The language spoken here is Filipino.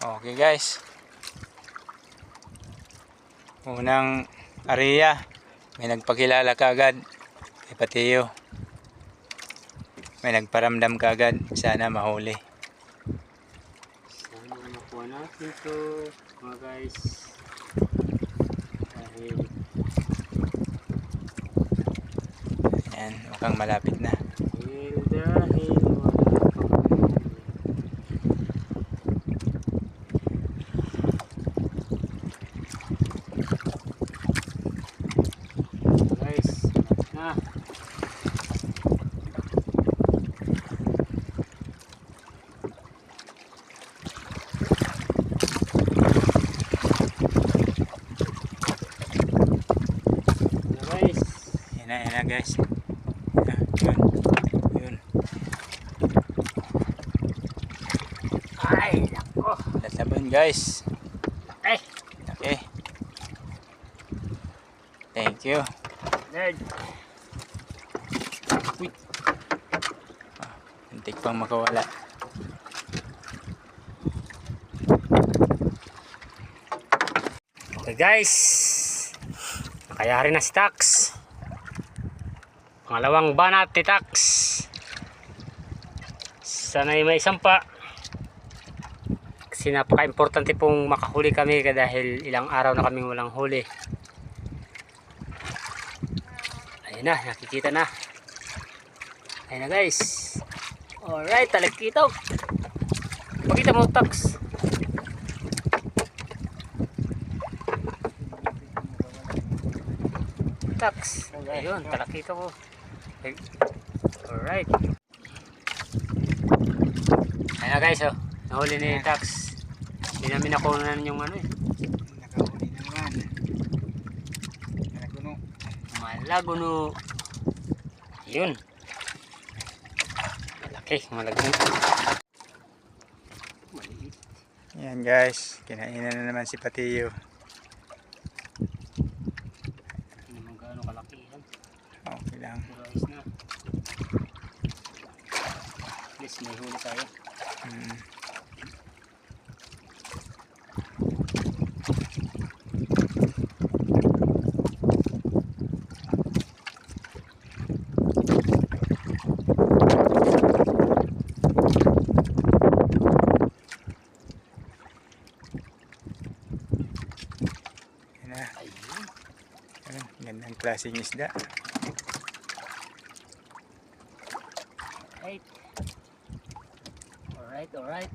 Okay guys. Unang area. May nagpakilala kaagad. Kay Patiyo. May nagparamdam kaagad. Sana mahuli. Sana makuha natin to mga guys. Dahil Ayan, mukhang malapit na. dahil wala pang guys, na guys. Ayan na guys. Yun. Yun. Ay, nako. Lasaban guys. Ay, Okay. Thank you. Lord. Uy. Hintik pang makawala. Okay guys, nakayari na si Tax. Pangalawang banat ni Tax. Sana'y may sampa. Kasi napaka-importante pong makahuli kami dahil ilang araw na kaming walang huli. Ayun na, nakikita na. Ayun na guys. Alright, talagkitaw. Pakita mo Tax. Tax. Ayun, talakita ko. Alright. Ayun na guys, oh. Nahuli ni Tax. Hindi namin nakunan yung ano eh. Nakahuli na naman. Malaguno. Malaguno. Ayun. Malaki, malaguno. Maliit. Ayan guys. Kinainan na naman si Patiyo. Hindi naman gaano kalaki yan. Okay lang. Pero ayos na. At least may huli tayo. Ayan na. Ayun. Ayan, gandang klaseng isda. Alright. Alright, alright.